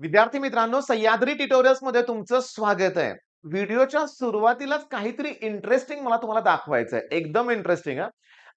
विद्यार्थी मित्रांनो, सह्याद्री ट्युटोरियल्स मध्ये तुमचं स्वागत आहे. व्हिडिओच्या सुरुवातीलाच काहीतरी इंटरेस्टिंग मला तुम्हाला दाखवायचं आहे. एकदम इंटरेस्टिंग हां.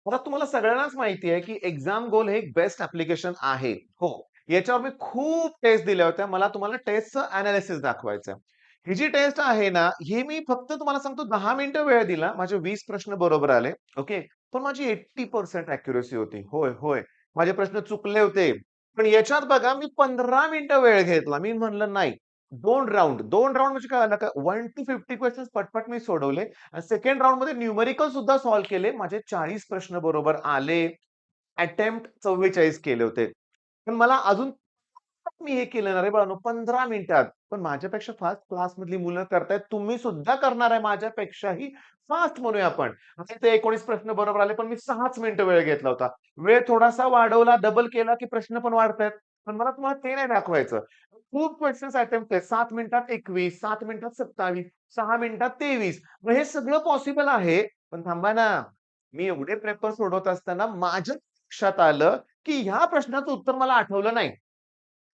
आता तुम्हाला सगळ्यांनाच माहिती आहे, की एक्झाम गोल हे एक बेस्ट ॲप्लिकेशन आहे. हो. याच्यावर मी खूप टेस्ट दिल्या होत्या. मला तुम्हाला टेस्टचं एनालिसिस दाखवायचं आहे. ही जी टेस्ट आहे ना, ही मी फक्त तुम्हाला सांगतो 10 मिनिटं वेळ दिला. माझे 20 प्रश्न बरोबर आले. ओके. पण माझी 80% ॲक्युरसी होती. होय, होय. माझे प्रश्न चुकले होते. पण याच्यात बघा मी 15 मिनिटं वेळ घेतला. मी म्हणलं नाही. 2 राउंड म्हणजे काय झालं का 1 to 50 क्वेशन्स पटपट मी सोडवले आणि सेकंड राउंडमध्ये न्यूमेरिकल सुद्धा सॉल्व्ह केले. माझे 40 प्रश्न बरोबर आले. अटेम्प्ट 44 केले होते. पण मला अजून मी हे केलं ना रे बाळांनो 15 मिनिटात. पण माझ्यापेक्षा फास्ट क्लासमधली मुलं करतायत. तुम्ही सुद्धा करणार आहे माझ्यापेक्षाही फास्ट म्हणूया आपण. आणि ते 19 प्रश्न बरोबर आले, पण मी 6च मिनिटं वेळ घेतला होता. वेळ थोडासा वाढवला, डबल केला, की प्रश्न पण वाढतायत. पण मला तुम्हाला ते नाही दाखवायचं. खूप क्वेशन्स अटेम्प्ट आहेत. 7 मिनिटात 21, 7 मिनिटात 27, 6 मिनिटात 23. मग हे सगळं पॉसिबल आहे. पण थांबा ना, मी एवढे पेपर सोडवत असताना माझ्या लक्षात आलं, की ह्या प्रश्नाचं उत्तर मला आठवलं नाही.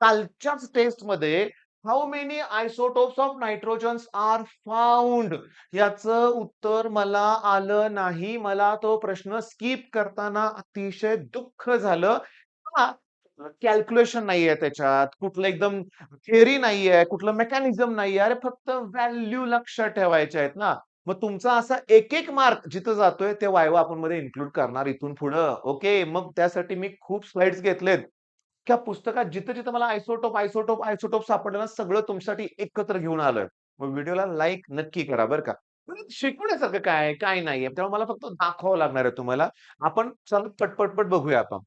कालच्याच टेस्टमध्ये how many isotopes of nitrogens are found याचं उत्तर मला आलं नाही. मला तो प्रश्न स्किप करताना अतिशय दुःख झालं. हां, कॅल्क्युलेशन नाहीये त्याच्यात, कुठलं एकदम थिअरी नाहीये, कुठलं मेकॅनिझम नाहीये. अरे फक्त व्हॅल्यू लक्षात ठेवायच्या आहेत ना. मग तुमचा असा एक मार्क जिथं जातोय ते वायवा आपण मध्ये इन्क्लूड करणार इथून पुढं. ओके. मग त्यासाठी मी खूप स्लाइड्स घेतलेत. त्या पुस्तकात जिथं-जिथं मला आयसोटोप सापडलं ना, सगळं तुमच्यासाठी एकत्र घेऊन आलोय. मग व्हिडिओला लाइक नक्की करा बरं का. शिकवण्यासारखं काय आहे? काय नाहीये. त्यामुळे मला फक्त दाखवावं लागणार आहे तुम्हाला. आपण चला पट बघूया आपण.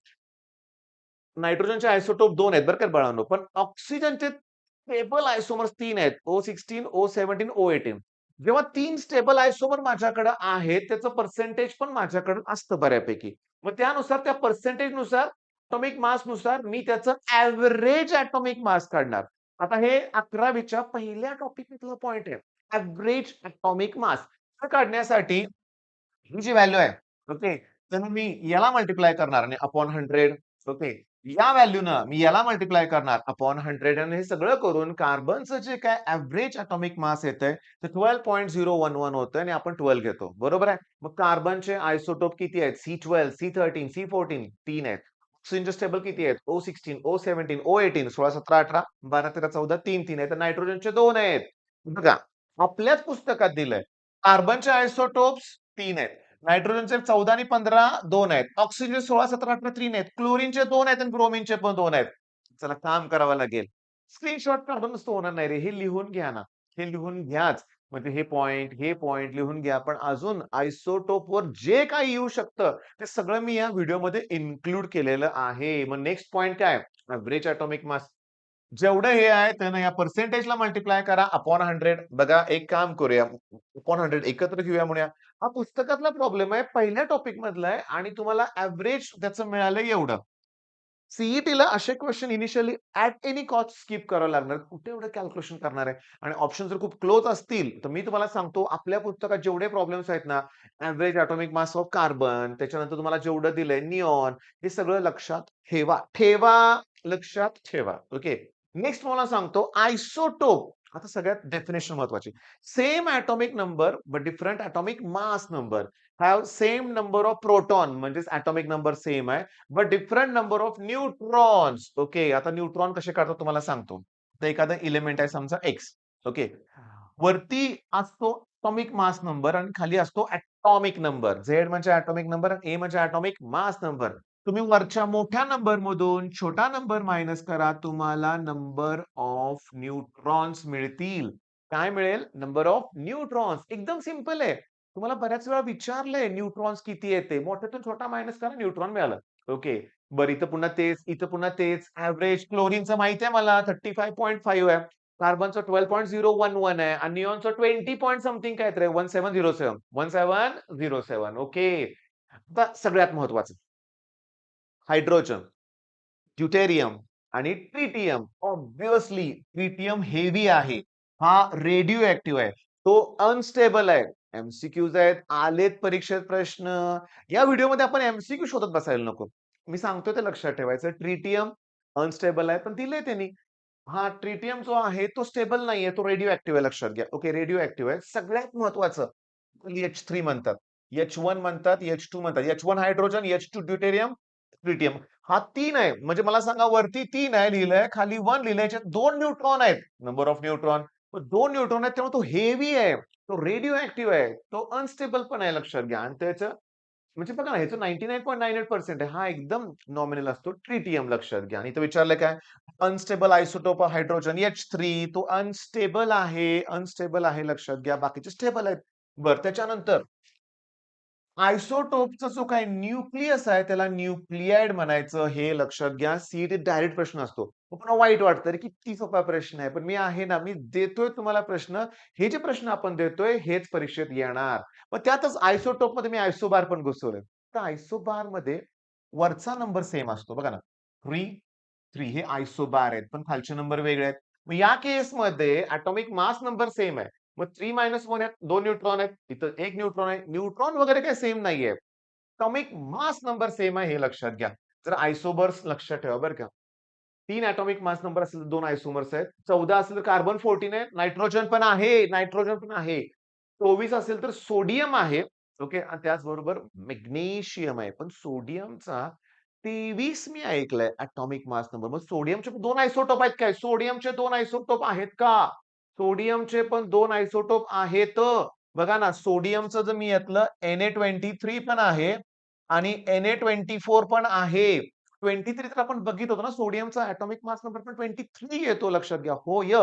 नायट्रोजनचे आयसोटोप 2 आहेत बरं का बाळांनो. पण ऑक्सिजनचे स्टेबल आयसोमर्स 3 आहेत. O16, O17, O18. जेव्हा 3 स्टेबल आयसोमर माझ्याकडे आहेत, त्याचं पर्सेंटेज पण माझ्याकडे असतं बऱ्यापैकी. मग त्यानुसार त्या पर्सेंटेजनुसार एटॉमिक मासनुसार मी त्याचं एव्हरेज एटॉमिक मास काढणार. आता हे 11वीच्या पहिल्या टॉपिकमधलं पॉइंट आहे. एव्हरेज एटॉमिक मास काढण्यासाठी ही जी व्हॅल्यू आहे, ओके. तर मी याला मल्टिप्लाय करणार आणि अपॉन 100 ओके. या व्हॅल्यूनं मी याला मल्टिप्लाय करणार अपॉन 100 आणि हे सगळं करून कार्बनचं जे काय एव्हरेज एटॉमिक मास येतंय ते 12.011 होतंय आणि आपण 12 घेतो. बरोबर आहे? मग कार्बनचे आयसोटोप किती आहेत? C12, C13, C14 3 आहेत. ऑक्सिजनचे स्टेबल किती आहेत? O16, O17, O18 16, 17, 18, 12, 13, 14 3 आहेत. तर नायट्रोजनचे 2 आहेत. बघा, आपल्याच पुस्तकात दिलंय. कार्बनचे आयसोटोप्स 3 आहेत. नायट्रोजनचे 14 आणि 15 2 आहेत. ऑक्सिजन 16, 17, 18 3 आहेत. क्लोरीनचे 2 आहेत आणि ब्रोमीनचे पण 2 आहेत. चला काम करावं लागेल. स्क्रीनशॉट काढून नुसतं होणार नाही रे. हे लिहून घ्या ना. हे लिहून घ्याच. म्हणजे हे पॉइंट लिहून घ्या. पण अजून आयसोटोपवर जे काही येऊ शकतं, ते सगळं मी या व्हिडिओमध्ये इन्क्लूड केलेलं आहे. मग नेक्स्ट पॉइंट काय? Average atomic mass. जेवढं हे आहे त्यानं या पर्सेंटेजला मल्टिप्लाय करा अपॉन 100. बघा एक काम करूया. अपॉन 100 एकत्र घेऊया म्हणूया. हा पुस्तकातला प्रॉब्लेम आहे. पहिल्या टॉपिक मधला आहे आणि तुम्हाला एव्हरेज त्याचं मिळालंय एवढं. सीईटीला असे question initially at any cost skip करावं लागणार. कुठे एवढं कॅल्क्युलेशन करणार आहे? आणि ऑप्शन जर खूप क्लोज असतील, तर मी तुम्हाला सांगतो आपल्या पुस्तकात जेवढे प्रॉब्लेम्स आहेत ना, average atomic mass of carbon, त्याच्यानंतर तुम्हाला जेवढं दिलंय निऑन, हे सगळं लक्षात ठेवा. लक्षात ठेवा. ओके. नेक्स्ट मला सांगतो आयसोटोप. आता सगळ्यात डेफिनेशन महत्वाची. Same atomic number but different atomic mass number have same number of proton म्हणजेच एटॉमिक नंबर सेम आहे. But different number of neutrons. Okay. आता न्यूट्रॉन कसे काढतात तुम्हाला सांगतो. तर एखादा एलिमेंट आहे समजा एक्स. ओके. वरती असतो अटॉमिक मास नंबर आणि खाली असतो ॲटॉमिक नंबर. झेड म्हणजे ॲटॉमिक नंबर आणि ए म्हणजे ॲटॉमिक मास नंबर. तुम्ही वरच्या मोठ्या नंबर मधून छोटा नंबर मायनस करा. तुम्हाला नंबर ऑफ न्यूट्रॉन्स मिळतील. काय मिळेल? Number of neutrons. एकदम सिंपल आहे. तुम्हाला बऱ्याच वेळा विचारलंय न्यूट्रॉन्स किती येते? मोठ्यातून छोटा मायनस करा न्यूट्रॉन मिळालं. ओके. बरं इथं पुन्हा तेच. एव्हरेज क्लोरीनचं माहिती आहे मला 35.5 आहे. कार्बनचं 12.011 आहे आणि निऑनचं 20 पॉइंट समथिंग काहीतरी आहे 1707. 1707 ओके. आता सगळ्यात महत्वाचं हायड्रोजन, ड्यूटेरियम आणि ट्रिटियम. ऑब्व्हियसली ट्रिटियम हेवी आहे. हा रेडिओ ऍक्टिव्ह आहे. तो अनस्टेबल आहे. एमसीक्यूज आहेत, आलेत परीक्षेत प्रश्न. या व्हिडिओमध्ये आपण एमसीक्यू शोधत बसायला नको. मी सांगतोय ते लक्षात ठेवायचं. ट्रिटियम अनस्टेबल आहे, पण दिलंय त्यांनी. हा ट्रिटियम जो आहे तो स्टेबल नाहीये. तो रेडिओ ऍक्टिव्ह आहे लक्षात घ्या. ओके रेडिओ ऍक्टिव्ह आहे. सगळ्यात महत्वाचं H3 म्हणतात. H1 म्हणतात, H2 म्हणतात. H1 hydrogen, H2 deuterium, tritium. हा 3 आहे. म्हणजे मला सांगा वरती 3 आहे लिहिलंय, खाली 1 लिहिलंय. याच्यात 2 न्यूट्रॉन आहेत. Number of neutron. 2 न्यूट्रॉन आहेत त्यामुळे तो हेवी आहे. तो रेडिओ ऍक्टिव्ह आहे. तो अनस्टेबल पण आहे लक्षात घ्या. आणि त्याचं म्हणजे बघा ना, ह्याचं 99.98% आहे. हा एकदम नॉमिनल असतो. ट्रिटियम लक्षात घ्या. आणि इथं विचारलंय काय? Unstable isotope of hydrogen H3 तो अनस्टेबल आहे. अनस्टेबल आहे लक्षात घ्या. बाकीचे स्टेबल आहेत. बरं त्याच्यानंतर आयसोटोपचा जो काही न्यूक्लियस आहे त्याला न्यूक्लियाइड म्हणायचं हे लक्षात घ्या. सीईटी डायरेक्ट प्रश्न असतो. मग पुन्हा वाईट वाटतं रे किती सोपा प्रश्न आहे. पण मी आहे ना, मी देतोय तुम्हाला प्रश्न. हे जे प्रश्न आपण देतोय हेच परीक्षेत येणार. मग त्यातच आयसोटोपमध्ये मी आयसोबार पण घुसवलंय. तर आयसोबारमध्ये वरचा नंबर सेम असतो बघा ना. 3, 3 हे आयसोबार आहेत, पण खालचे नंबर वेगळे आहेत. मग या केसमध्ये एटॉमिक मास नंबर सेम आहे. मग 3 1 आहेत, 2 न्यूट्रॉन आहेत. इथं 1 न्यूट्रॉन आहे. न्यूट्रॉन वगैरे काही सेम नाहीये. एटॉमिक मास नंबर सेम आहे हे लक्षात घ्या. जर आयसोबर्स लक्षात ठेवा बरं का. 3 एटॉमिक मास नंबर असेल तर 2 आयसोमर्स आहेत. 14 असेल तर कार्बन 14 आहे. नायट्रोजन पण आहे. नायट्रोजन पण आहे. 24 असेल तर सोडियम आहे. ओके. आणि त्याचबरोबर मॅग्नेशियम आहे. पण सोडियमचा 23 मी ऐकलंय एटॉमिक मास नंबर. मग सोडियमचे पण 2 आयसोटोप आहेत काय? सोडियमचे 2 आयसोटोप आहेत का? सोडियमचे पण 2 आयसोटोप आहेत. बघा ना, सोडियमचं जर मी घेतलं Na23 पण आहे आणि Na24 पण आहे. 23 तर आपण बघित होतो ना, सोडियमचा एटॉमिक मास नंबर पण 23 येतो लक्षात घ्या. होय.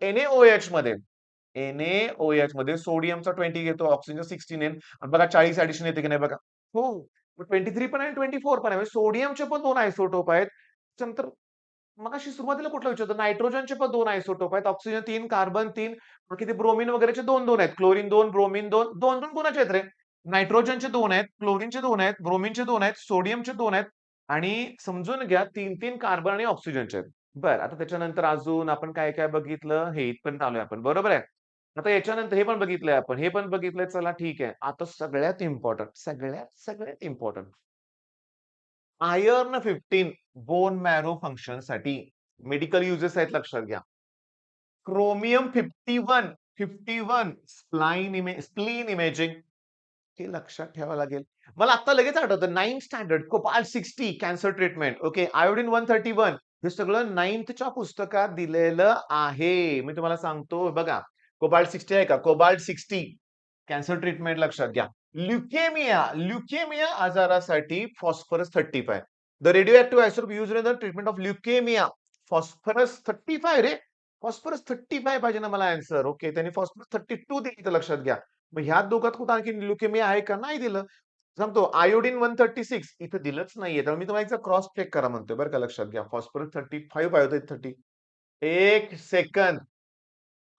NaOH मध्ये NaOH मध्ये सोडियमचा 20 येतो, ऑक्सिजन 16 आहे. आणि बघा 40 ॲडिशन येते की नाही बघा. हो. मग 23 पण आहे आणि 24 पण आहे. म्हणजे सोडियमचे पण 2 आयसोटोप आहेत. त्याच्यानंतर मगाशी सुरुवातीला कुठलं विचारतो? नायट्रोजनचे पण 2 आयसोटोप आहेत. ऑक्सिजन 3, कार्बन 3, बाकी ते ब्रोमीन वगैरेचे 2-2 आहेत. क्लोरीन 2, ब्रोमीन 2, 2-2 कोणाचे आहेत रे? नायट्रोजनचे 2 आहेत, क्लोरीनचे 2 आहेत, ब्रोमीनचे 2 आहेत, सोडियमचे 2 आहेत आणि समजून घ्या 3-3 कार्बन आणि ऑक्सिजनचे आहेत. बरं, आता त्याच्यानंतर अजून आपण काय-काय बघितलं? हे इथपर्यंत आलोय आपण, बरोबर आहे? आता याच्यानंतर हे पण बघितलंय आपण, हे पण बघितलंय. चला ठीक आहे. आता सगळ्यात इम्पोर्टंट आयर्न 15 बोन मॅरो फंक्शनसाठी मेडिकल युजेस आहेत लक्षात घ्या. क्रोमियम 51, 51 स्प्लीन इमेजिंग हे लक्षात ठेवावं लागेल. मला आता लगेच आठवतं 9th standard cobalt 60 cancer treatment. Okay. Iodine 131 हे सगळं 9thच्या पुस्तकात दिलेलं आहे. मी तुम्हाला सांगतो बघा. कोबाल्ट 60 आहे का? कोबाल्ट 60 कॅन्सर ट्रीटमेंट लक्षात घ्या. ल्युकेमिया आजारासाठी phosphorus 35 the radio active isotope used in the treatment of leukaemia. Phosphorus 35 ray. Phosphorus 35 पाहिजे ना मला आन्सर. ओके. त्यांनी फॉस्फरस 32 दिली इथं लक्षात घ्या. मग ह्या दोघात कुठं आणखी ल्युकेमिया आहे का? नाही दिलं. सांगतो आयोडीन 136 इथं दिलंच नाहीये. तर मी तुम्हाला एकदा क्रॉस चेक करा म्हणतोय बरं का लक्षात घ्या. फॉस्फरस 35 पाहिजे होतं 30. 1 सेकंद.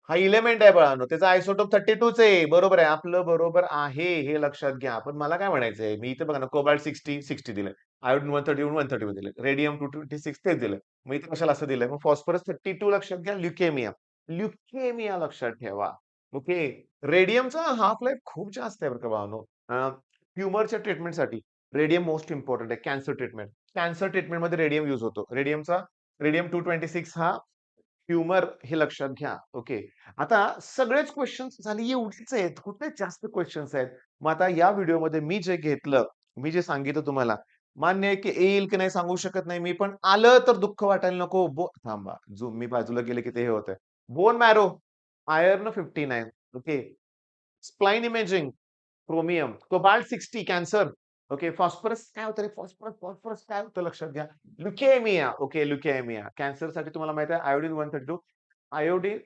हा एलिमेंट आहे बाळांनो. त्याचा आयसोटोप 32च आहे. बरोबर आहे. आपलं बरोबर आहे हे लक्षात घ्या. पण मला काय म्हणायचंय, मी इथे बघा ना कोबाल्ट 60 दिलंय. आयोडीन 131 दिलंय. रेडियम 226 तेच दिलंय. मग इथे कशाला असं दिलंय? मग फॉस्फरस 32 लक्षात घ्या. ल्युकेमिया लक्षात ठेवा. ओके. रेडियमचा हाल्फ लाईफ खूप जास्त आहे बरं का बाळांनो. ट्युमरच्या ट्रीटमेंटसाठी रेडियम मोस्ट इम्पोर्टंट आहे. Cancer treatment. कॅन्सर ट्रीटमेंटमध्ये रेडियम यूज होतो. रेडियम 226 हा ट्यूमर हे लक्षात घ्या. ओके. आता सगळेच क्वेशन्स झाले एवढेच आहेत. कुठे जास्त क्वेशन्स आहेत. मग आता या व्हिडिओमध्ये मी जे घेतलं, मी जे सांगितलं तुम्हाला, मान्य आहे की येईल की नाही सांगू शकत नाही मी. पण आलं तर दुःख वाटायला नको. थांबा. जो मी बाजूला गेले की ते हे होतंय. Bone marrow, iron 59 okay. Spline imaging, chromium, cobalt 60 cancer. Okay. Phosphorus काय होतं रे? फॉस्फरस काय होतं लक्षात घ्या. ल्युकेमिया. ओके. ल्युकेमिया. कॅन्सरसाठी तुम्हाला माहिती आहे आयोडीन 132. आयोडीन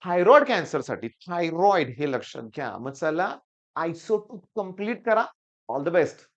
थायरॉइड कॅन्सरसाठी थायरॉइड हे लक्षात घ्या. मग चला आयसोटोप कंप्लीट करा. All the best.